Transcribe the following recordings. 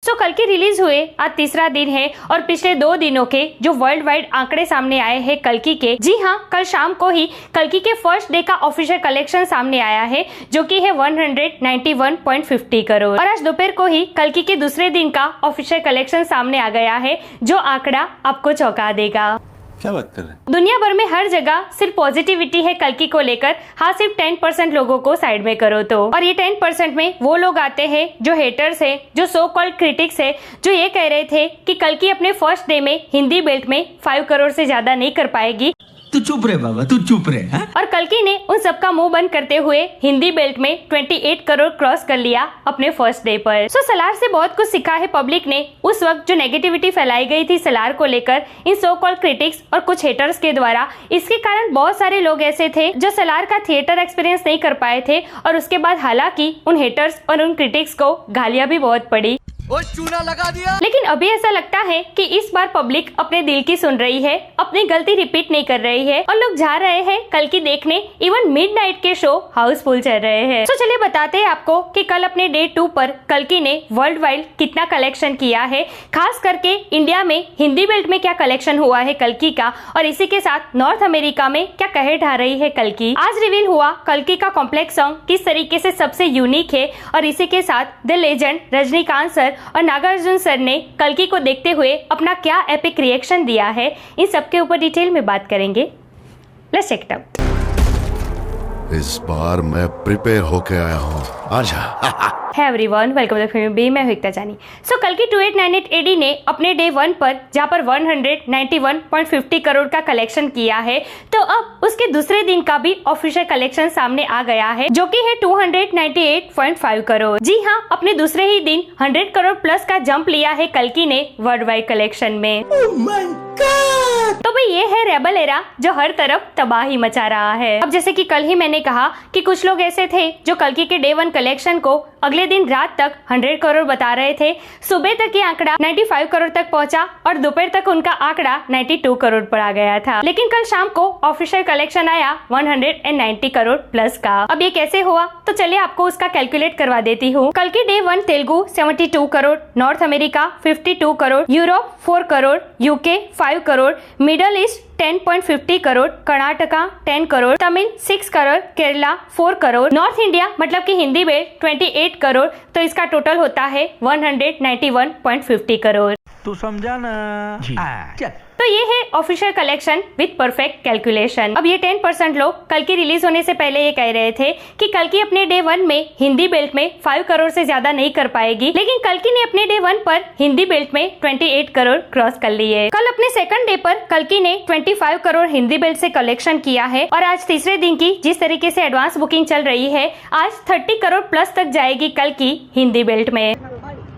कल की रिलीज हुए आज तीसरा दिन है और पिछले 2 दिनों के जो वर्ल्ड वाइड आंकड़े सामने आए हैं कल्कि के, जी हाँ, कल शाम को ही कल्कि के फर्स्ट डे का ऑफिशियल कलेक्शन सामने आया है जो कि है 191.50 करोड़ और आज दोपहर को ही कल्कि के दूसरे दिन का ऑफिशियल कलेक्शन सामने आ गया है जो आंकड़ा आपको चौंका देगा। क्या बात कर रहे हैं? दुनिया भर में हर जगह सिर्फ पॉजिटिविटी है कल्कि को लेकर। हाँ, सिर्फ 10% लोगों को साइड में करो तो, और ये 10% में वो लोग आते हैं जो हेटर्स है, जो सो कॉल्ड क्रिटिक्स है, जो ये कह रहे थे कि कल्कि अपने फर्स्ट डे में हिंदी बेल्ट में 5 करोड़ से ज्यादा नहीं कर पाएगी। तू चुप रहे बाबा, तू चुप रहे। हाँ? और कल्कि ने उन सबका मुंह बंद करते हुए हिंदी बेल्ट में 28 करोड़ क्रॉस कर लिया अपने फर्स्ट डे पर। सलार से बहुत कुछ सीखा है पब्लिक ने। उस वक्त जो नेगेटिविटी फैलाई गई थी सलार को लेकर इन सो कॉल्ड क्रिटिक्स और कुछ हेटर्स के द्वारा, इसके कारण बहुत सारे लोग ऐसे थे जो सलार का थिएटर एक्सपीरियंस नहीं कर पाए थे और उसके बाद हालांकि उन हेटर्स और उन क्रिटिक्स को गालियां भी बहुत पड़ी और चूना लगा दिया। लेकिन अभी ऐसा लगता है कि इस बार पब्लिक अपने दिल की सुन रही है, अपनी गलती रिपीट नहीं कर रही है और लोग जा रहे हैं कल्कि देखने। इवन मिडनाइट के शो हाउसफुल चल रहे हैं। तो चलिए बताते हैं आपको कि कल अपने डे 2 पर कल्कि ने वर्ल्ड वाइड कितना कलेक्शन किया है, खास करके इंडिया में हिंदी बेल्ट में क्या कलेक्शन हुआ है कल्कि का, और इसी के साथ नॉर्थ अमेरिका में क्या कहे ढा रही है कल्कि। आज रिवील हुआ कल्कि का कॉम्प्लेक्स सॉन्ग किस तरीके से सबसे यूनिक है, और इसी के साथ द लेजेंड रजनीकांत सर और नागार्जुन सर ने कल्कि को देखते हुए अपना क्या एपिक रिएक्शन दिया है, इन सब के ऊपर डिटेल में बात करेंगे। Let's check it out. इस बार मैं प्रिपेयर होके आया हूँ। आजा। Hi everyone, welcome to the film B. मैं हूं एकता जानी। कल्कि 2898 एडी ने अपने डे 1 पर जहां पर 191.50 करोड़ का कलेक्शन किया है, तो अब उसके दूसरे दिन का भी ऑफिशियल कलेक्शन सामने आ गया है जो कि है 298.5 करोड़। जी हाँ, अपने दूसरे ही दिन 100 करोड़ प्लस का जंप लिया है कल्कि ने वर्ल्ड वाइड कलेक्शन में। तो भाई ये है रेबल एरा जो हर तरफ तबाही मचा रहा है। अब जैसे कि कल ही मैंने कहा कि कुछ लोग ऐसे थे जो कल्कि के डे 1 कलेक्शन को अगले दिन रात तक 100 करोड़ बता रहे थे। सुबह तक ये आंकड़ा 95 करोड़ तक पहुंचा और दोपहर तक उनका आंकड़ा 92 करोड़ पर आ गया था। लेकिन कल शाम को ऑफिशियल कलेक्शन आया 190 करोड़ प्लस का। अब ये कैसे हुआ, तो चलिए आपको उसका कैलकुलेट करवा देती हूँ। कल्कि day 1 Telugu 72 crore, north America 52 crore, Europe 4 crore, UK 5 crore, middle east 10.50 crore, Karnataka 10 crore, Tamil 6 crore, Kerala 4 crore, north India मतलब कि हिंदी बेल्ट 28 करोड़। तो इसका टोटल होता है 191.50 करोड़। तू समझा ना? चल। तो ये है official collection with perfect calculation. अब ये 10% लोग कल्कि रिलीज होने से पहले ये कह रहे थे कि कल्कि अपने डे 1 में हिंदी बेल्ट में 5 करोड़ से ज्यादा नहीं कर पाएगी, लेकिन कल्कि ने अपने डे 1 पर हिंदी बेल्ट में 28 करोड़ क्रॉस कर लिए। कल अपने सेकंड डे पर कल्कि ने 25 करोड़ हिंदी बेल्ट से कलेक्शन किया है और आज तीसरे दिन की जिस तरीके से एडवांस बुकिंग चल रही है, आज 30 करोड़ प्लस तक जाएगी कल्कि हिंदी बेल्ट में।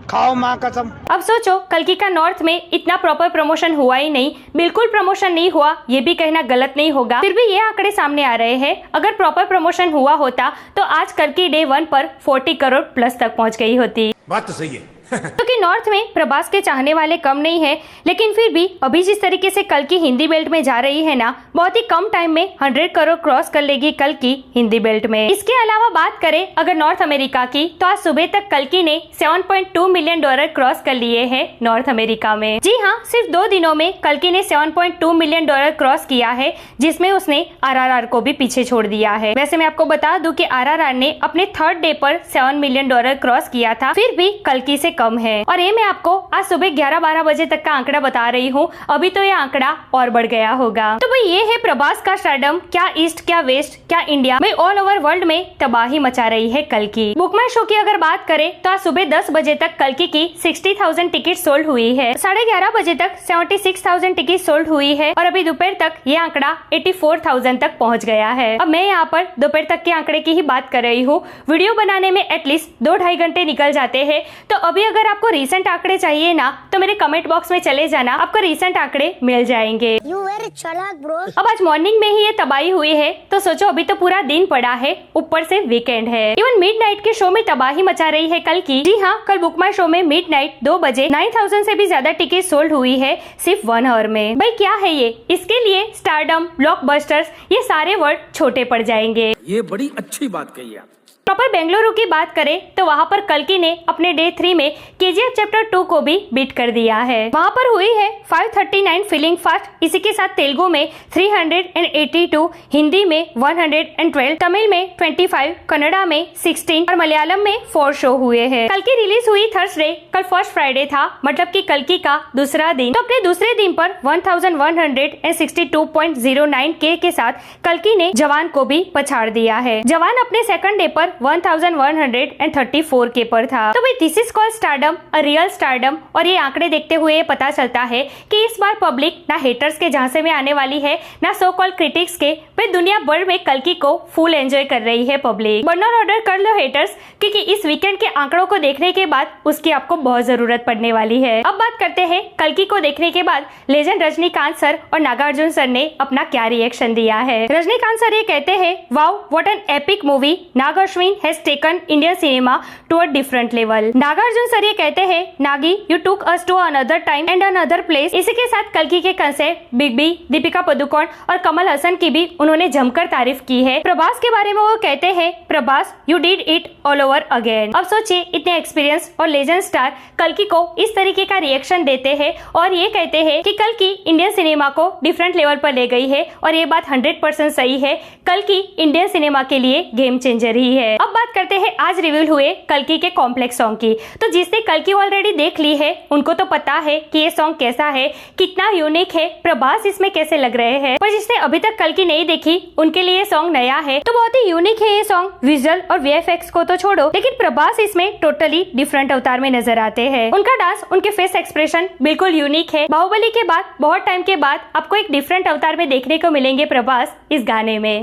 खाओ माँ कसम। अब सोचो, कल्कि का नॉर्थ में इतना प्रॉपर प्रमोशन हुआ ही नहीं, बिल्कुल प्रमोशन नहीं हुआ, ये भी कहना गलत नहीं होगा। फिर भी ये आंकड़े सामने आ रहे हैं। अगर प्रॉपर प्रमोशन हुआ होता तो आज कल्कि डे 1 पर 40 करोड़ प्लस तक पहुंच गई होती। बात तो सही है। क्योंकि नॉर्थ में प्रभास के चाहने वाले कम नहीं है, लेकिन फिर भी अभी जिस तरीके से कल्कि हिंदी बेल्ट में जा रही है ना, बहुत ही कम टाइम में 100 करोड़ क्रॉस कर लेगी कल्कि हिंदी बेल्ट में। इसके अलावा बात करें अगर नॉर्थ अमेरिका की, तो आज सुबह तक कल्कि ने $7.2 मिलियन क्रॉस कर लिए हैं नॉर्थ अमेरिका में। जी हाँ, सिर्फ 2 दिनों में कल्कि ने $7.2 मिलियन क्रॉस किया है, जिसमें उसने RRR को भी पीछे छोड़ दिया है। वैसे मैं आपको बता दूं कि RRR ने अपने थर्ड डे पर $7 मिलियन क्रॉस किया था, फिर भी कल्कि से कम है। और ये मैं आपको आज सुबह 11-12 बजे तक का आंकड़ा बता रही हूँ, अभी तो ये आंकड़ा और बढ़ गया होगा। तो भाई ये है प्रभास का स्टारडम, क्या ईस्ट, क्या वेस्ट, क्या इंडिया में, ऑल ओवर वर्ल्ड में तबाही मचा रही है कल्कि। बुक माई शो की अगर बात करें तो आज सुबह 10 बजे तक कल्कि की 60,000 टिकट सोल्ड हुई है, 11:30 बजे तक 76,000 टिकट सोल्ड हुई है और अभी दोपहर तक ये आंकड़ा 84,000 तक पहुँच गया है। अब मैं यहाँ पर दोपहर तक के आंकड़े की ही बात कर रही हूँ। वीडियो बनाने में एटलीस्ट 2-2.5 घंटे निकल जाते हैं। तो अभी अगर आपको रीसेंट आंकड़े चाहिए ना, तो मेरे कमेंट बॉक्स में चले जाना, आपको रीसेंट आंकड़े मिल जाएंगे। You very चालाक ब्रो। अब आज मॉर्निंग में ही ये तबाही हुई है, तो सोचो अभी तो पूरा दिन पड़ा है, ऊपर से वीकेंड है। इवन मिडनाइट के शो में तबाही मचा रही है कल्कि। जी हाँ, कल बुक माई शो में मिडनाइट 2 बजे 9,000 से भी ज्यादा टिकट सोल्ड हुई है सिर्फ 1 आवर में। भाई क्या है ये, इसके लिए स्टारडम, ब्लॉकबस्टर्स, ये सारे वर्ड छोटे पड़ जाएंगे। ये बड़ी अच्छी बात कही आप। पर बेंगलुरु की बात करें तो वहाँ पर कल्कि ने अपने डे 3 में KGF चैप्टर 2 को भी बीट कर दिया है। वहाँ पर हुई है 539 फीलिंग फास्ट, इसी के साथ तेलुगु में 382, हिंदी में 112, तमिल में 25, कन्नड़ा में 16 और मलयालम में 4 शो हुए हैं। कल्कि रिलीज हुई थर्सडे, कल फर्स्ट फ्राइडे था, मतलब कि कल्कि का दूसरा दिन। तो अपने दूसरे दिन पर 1162.09 के साथ कल्कि ने जवान को भी पछाड़ दिया है। जवान अपने सेकंड डे पर 1134 के पर था। तो भाई this is called stardom, a real stardom. और ये आंकड़े देखते हुए ये पता चलता है कि इस बार पब्लिक ना हेटर्स के झांसे में आने वाली है, ना सो कॉल्ड क्रिटिक्स के। भाई दुनिया भर में कल्कि को फुल एंजॉय कर रही है पब्लिक। बर्नर ऑर्डर कर लो हेटर्स, क्योंकि इस वीकेंड के आंकड़ों को देखने के बाद उसकी आपको बहुत जरूरत पड़ने वाली है। अब बात करते हैं कल्कि को देखने के बाद लेजेंड रजनीकांत सर और नागार्जुन सर ने अपना क्या रिएक्शन दिया है। रजनीकांत सर ये कहते हैं, wow what an epic movie, Nag Ashwin has taken Indian cinema to a different level. Nagarjuna sir ये कहते हैं, Nagi you took us to another time and another place. इसी के साथ कल्कि के concept big B, Deepika Padukone और कमल हसन की भी उन्होंने जमकर तारीफ की है। प्रभास के बारे में वो कहते हैं, Prabhas you did it all over again. अब सोचिए इतने एक्सपीरियंस और लेजेंड स्टार कल्कि को इस तरीके का रिएक्शन देते हैं और ये कहते हैं कि कल्कि इंडियन सिनेमा को डिफरेंट लेवल पर ले गई है। और ये बात 100% सही है, कल्कि इंडियन सिनेमा के लिए गेम चेंजर ही है। अब बात करते हैं आज रिवील हुए कल्कि के कॉम्प्लेक्स सॉन्ग की। तो जिसने कल्कि ऑलरेडी देख ली है उनको तो पता है कि ये सॉन्ग कैसा है, कितना यूनिक है, प्रभास इसमें कैसे लग रहे हैं। पर जिसने अभी तक कल्कि नहीं देखी उनके लिए ये सॉन्ग नया है, तो बहुत ही यूनिक है ये सॉन्ग। विजुअल और VFX को तो छोड़ो, लेकिन प्रभास इसमें टोटली डिफरेंट अवतार में नजर आते हैं। उनका डांस, उनके फेस एक्सप्रेशन बिल्कुल यूनिक है। बाहुबली के बाद बहुत टाइम के बाद आपको एक डिफरेंट अवतार में देखने को मिलेंगे प्रभास इस गाने में।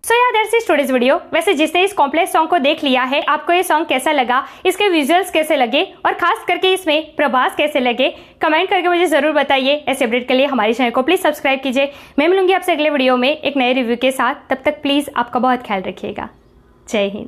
सो यार दैट्स इट टुडेज वीडियो। वैसे जिसने इस कॉम्प्लेक्स सॉन्ग को देख लिया है, आपको ये सॉन्ग कैसा लगा, इसके विजुअल्स कैसे लगे और खास करके इसमें प्रभास कैसे लगे, कमेंट करके मुझे जरूर बताइए। ऐसे अपडेट के लिए हमारे चैनल को प्लीज सब्सक्राइब कीजिए। मैं मिलूंगी आपसे अगले वीडियो में एक नए रिव्यू के साथ। तब तक प्लीज आपका बहुत ख्याल रखिएगा। जय हिंद।